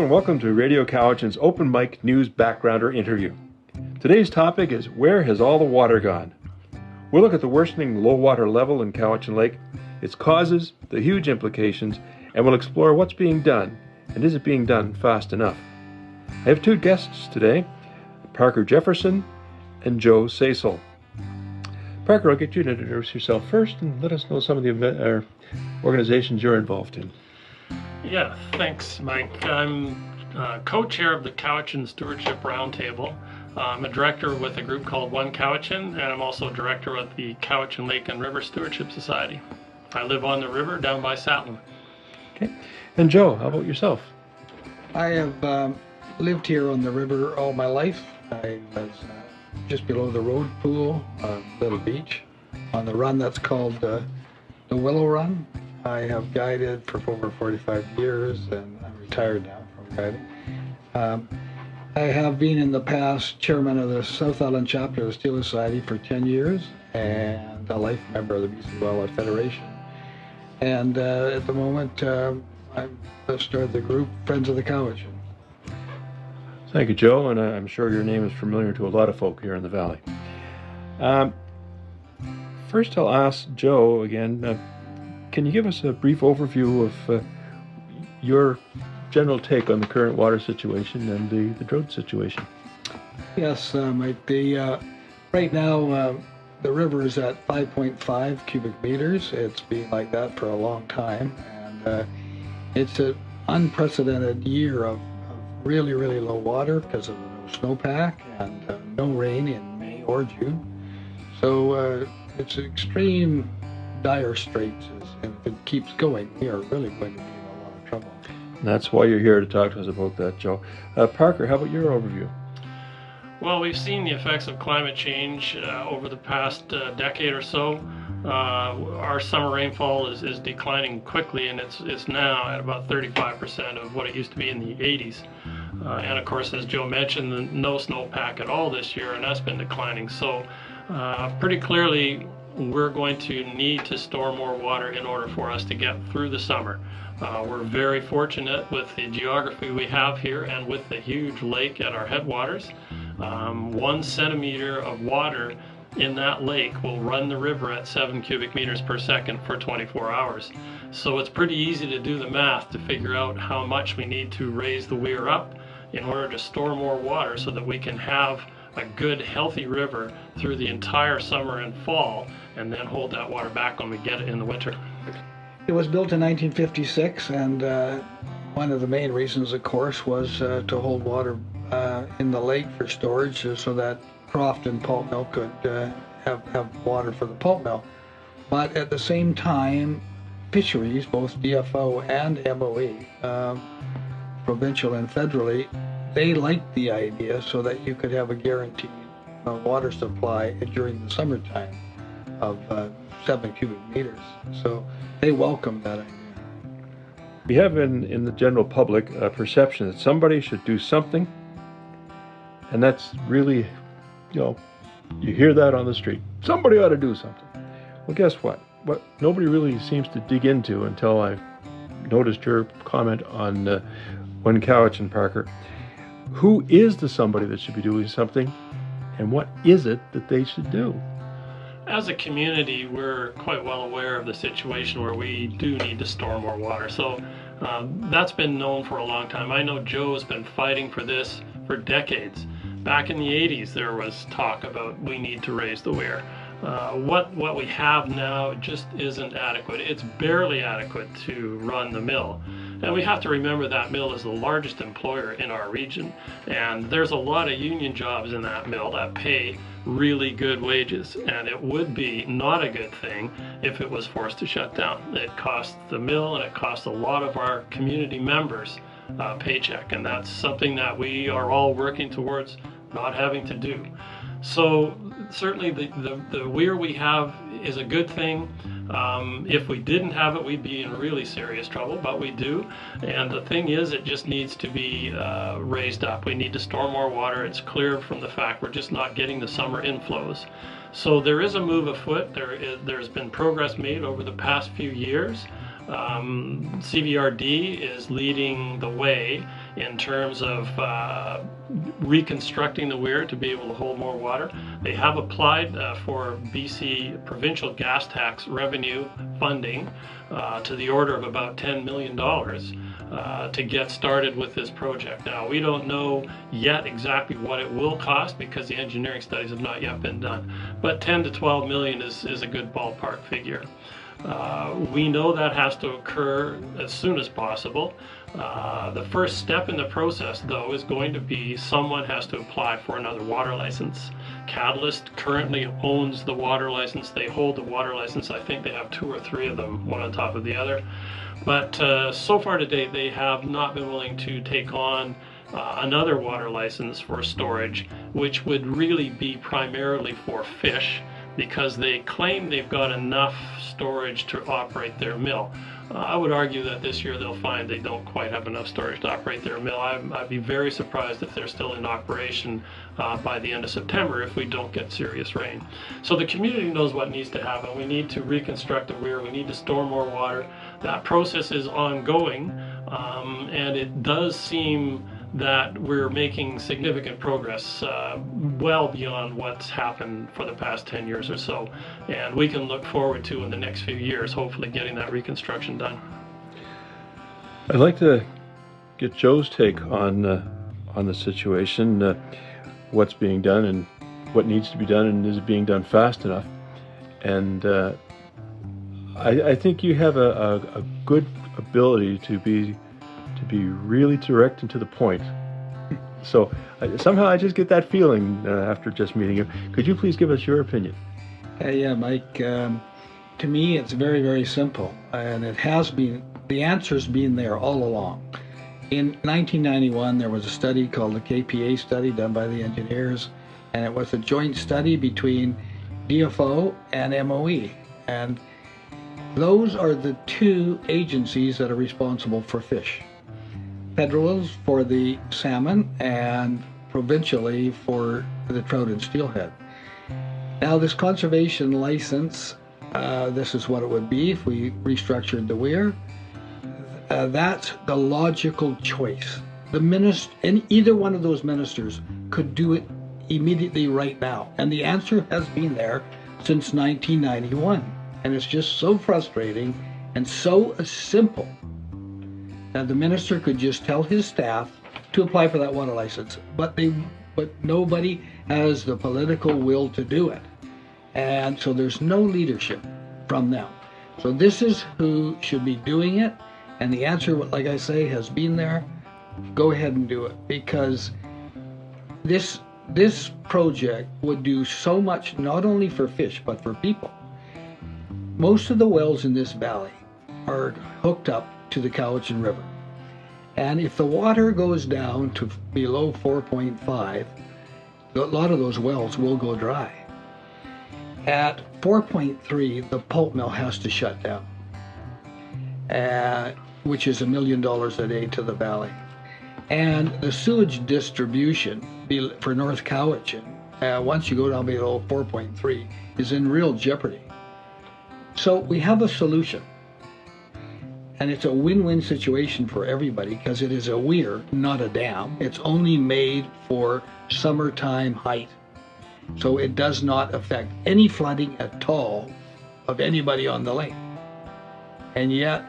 and welcome to Radio Cowichan's Open Mic News Backgrounder interview. Today's topic is, where has all the water gone? We'll look at the worsening low water level in Cowichan Lake, its causes, the huge implications, and we'll explore what's being done, and is it being done fast enough? I have two guests today, Parker Jefferson and Joe Cecil. Parker, I'll get you to introduce yourself first and let us know some of the organizations you're involved in. Yeah, thanks, Mike. I'm co-chair of the Cowichan Stewardship Roundtable. I'm a director with a group called One Cowichan, and I'm also director of the Cowichan Lake and River Stewardship Society. I live on the river down by Satlin. Okay. And Joe, how about yourself? I have lived here on the river all my life. I was just below the road pool, Little Beach, on the run that's called the Willow Run. I have guided for over 45 years, and I'm retired now from guiding. I have been in the past chairman of the South Island chapter of the Steel Society for 10 years, and a life member of the BC Wildlife Federation. And at the moment, I've started the group Friends of the Cowichan. Thank you, Joe, and I'm sure your name is familiar to a lot of folk here in the valley. First, I'll ask Joe again, can you give us a brief overview of your general take on the current water situation and the drought situation? Yes, Mike. Right now, the river is at 5.5 cubic meters. It's been like that for a long time, and it's an unprecedented year of really, really low water because of the no snowpack and no rain in May or June. So it's extreme dire straits, and if it keeps going, we are really going to be in a lot of trouble. And that's why you're here to talk to us about that, Joe. Parker, how about your overview? Well, we've seen the effects of climate change over the past decade or so. Our summer rainfall is declining quickly, and it's now at about 35% of what it used to be in the 80s. And of course, as Joe mentioned, no snowpack at all this year, and that's been declining. So pretty clearly, we're going to need to store more water in order for us to get through the summer. We're very fortunate with the geography we have here and with the huge lake at our headwaters. 1 centimeter of water in that lake will run the river at 7 cubic meters per second for 24 hours. So it's pretty easy to do the math to figure out how much we need to raise the weir up in order to store more water so that we can have a good, healthy river through the entire summer and fall, and then hold that water back when we get it in the winter. It was built in 1956, and one of the main reasons, of course, was to hold water in the lake for storage so that Crofton pulp mill could have water for the pulp mill. But at the same time, fisheries, both DFO and MOE, provincial and federally, they liked the idea so that you could have a guaranteed water supply during the summertime of 7 cubic meters. So they welcomed that idea. We have in the general public a perception that somebody should do something, and that's really, you hear that on the street. Somebody ought to do something. Well, guess what? What nobody really seems to dig into until I noticed your comment on One Cowichan, Parker. Who is the somebody that should be doing something, and what is it that they should do? As a community, we're quite well aware of the situation where we do need to store more water. So that's been known for a long time. I know Joe has been fighting for this for decades. Back in the 80s, there was talk about we need to raise the weir. What we have now just isn't adequate. It's barely adequate to run the mill. And we have to remember that mill is the largest employer in our region, and there's a lot of union jobs in that mill that pay really good wages, and it would be not a good thing if it was forced to shut down. It costs the mill and it costs a lot of our community members a paycheck, and that's something that we are all working towards not having to do. So certainly the weir we have is a good thing. If we didn't have it, we'd be in really serious trouble, but we do. And the thing is, it just needs to be raised up. We need to store more water. It's clear from the fact we're just not getting the summer inflows. So there is a move afoot. There's been progress made over the past few years. CVRD is leading the way in terms of reconstructing the weir to be able to hold more water. They have applied for BC provincial gas tax revenue funding to the order of about $10 million to get started with this project. Now, we don't know yet exactly what it will cost because the engineering studies have not yet been done, but 10 to 12 million is a good ballpark figure. We know that has to occur as soon as possible. The first step in the process, though, is going to be someone has to apply for another water license. Catalyst currently owns the water license. They hold the water license. I think they have 2 or 3 of them, one on top of the other. But so far to date, they have not been willing to take on another water license for storage, which would really be primarily for fish, because they claim they've got enough storage to operate their mill. I would argue that this year they'll find they don't quite have enough storage to operate their mill. I'd be very surprised if they're still in operation by the end of September if we don't get serious rain. So the community knows what needs to happen. We need to reconstruct the weir. We need to store more water. That process is ongoing, and it does seem that we're making significant progress well beyond what's happened for the past 10 years or so. And we can look forward to, in the next few years, hopefully getting that reconstruction done. I'd like to get Joe's take on the situation, what's being done and what needs to be done, and is it being done fast enough? And I think you have a good ability to be really direct and to the point. So somehow I just get that feeling after just meeting you. Could you please give us your opinion? Yeah, Mike. To me, it's very, very simple, and it has been. The answer's been there all along. In 1991, there was a study called the KPA study done by the engineers, and it was a joint study between DFO and MOE, and those are the 2 agencies that are responsible for fish. Federal is for the salmon, and provincially for the trout and steelhead. Now, this conservation license, this is what it would be if we restructured the weir. That's the logical choice. And either one of those ministers could do it immediately right now. And the answer has been there since 1991. And it's just so frustrating and so simple that the minister could just tell his staff to apply for that water license, but nobody has the political will to do it, and so there's no leadership from them. So this is who should be doing it, and the answer, like I say, has been there. Go ahead and do it, because this project would do so much, not only for fish but for people. Most of the wells in this valley are hooked up to the Cowichan River. And if the water goes down to below 4.5, a lot of those wells will go dry. At 4.3, the pulp mill has to shut down, which is $1 million a day to the valley. And the sewage distribution for North Cowichan, once you go down below 4.3, is in real jeopardy. So we have a solution. And it's a win-win situation for everybody, because it is a weir, not a dam. It's only made for summertime height. So it does not affect any flooding at all of anybody on the lake. And yet,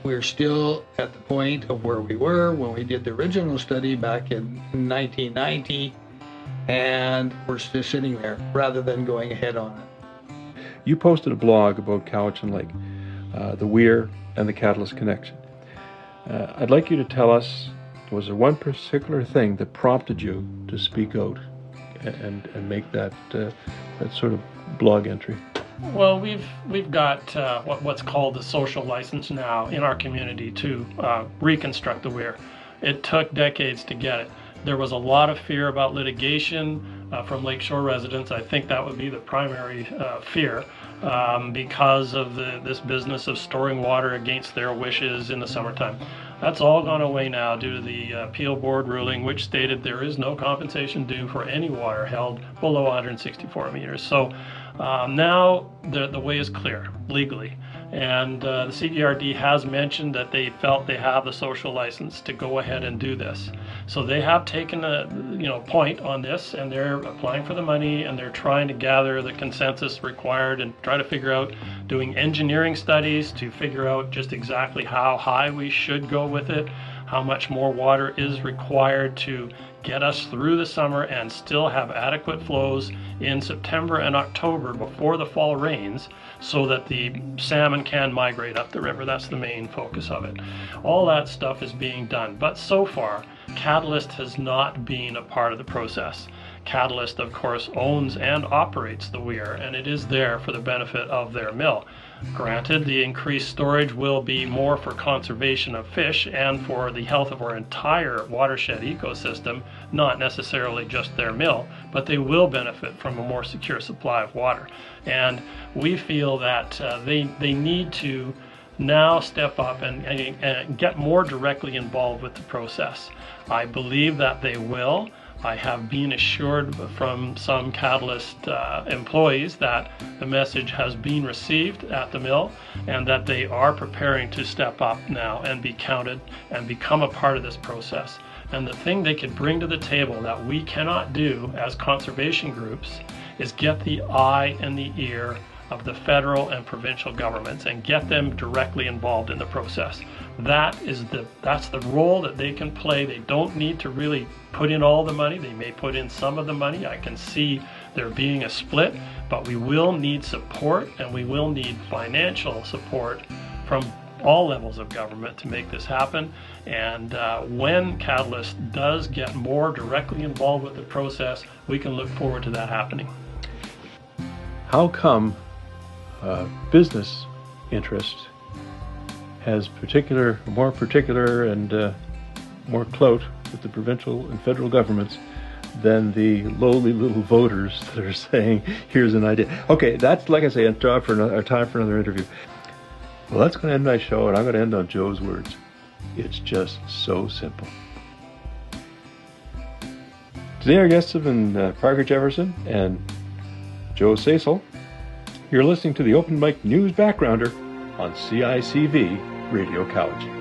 we're still at the point of where we were when we did the original study back in 1990, and we're still sitting there rather than going ahead on it. You posted a blog about Cowichan Lake, the weir, and the Catalyst connection. I'd like you to tell us, was there one particular thing that prompted you to speak out and make that sort of blog entry? Well, we've got what's called the social license now in our community to reconstruct the weir. It took decades to get it. There was a lot of fear about litigation from lakeshore residents. I think that would be the primary fear, because of this business of storing water against their wishes in the summertime. That's all gone away now due to the appeal board ruling, which stated there is no compensation due for any water held below 164 meters. So Now the way is clear legally, and the CDRD has mentioned that they felt they have the social license to go ahead and do this. So they have taken a point on this, and they're applying for the money, and they're trying to gather the consensus required and try to figure out doing engineering studies to figure out just exactly how high we should go with it, how much more water is required to get us through the summer and still have adequate flows in September and October before the fall rains, so that the salmon can migrate up the river. That's the main focus of it. All that stuff is being done, but so far Catalyst has not been a part of the process. Catalyst, of course, owns and operates the weir, and it is there for the benefit of their mill. Granted, the increased storage will be more for conservation of fish and for the health of our entire watershed ecosystem, not necessarily just their mill, but they will benefit from a more secure supply of water. And we feel that they need to now step up and get more directly involved with the process. I believe that they will. I have been assured from some Catalyst employees that the message has been received at the mill, and that they are preparing to step up now and be counted and become a part of this process. And the thing they could bring to the table that we cannot do as conservation groups is get the eye and the ear of the federal and provincial governments and get them directly involved in the process. That's the role that they can play. They don't need to really put in all the money. They may put in some of the money. I can see there being a split, but we will need support, and we will need financial support from all levels of government to make this happen. And when Catalyst does get more directly involved with the process, we can look forward to that happening. How come business interest has more particular and more clout with the provincial and federal governments than the lowly little voters that are saying, here's an idea? Okay, that's, like I say, a time for another interview. Well, that's going to end my show, and I'm going to end on Joe's words. It's just so simple. Today our guests have been Parker Jefferson and Joe Cecil. You're listening to the Open Mic News Backgrounder on CICV Radio Cowichan.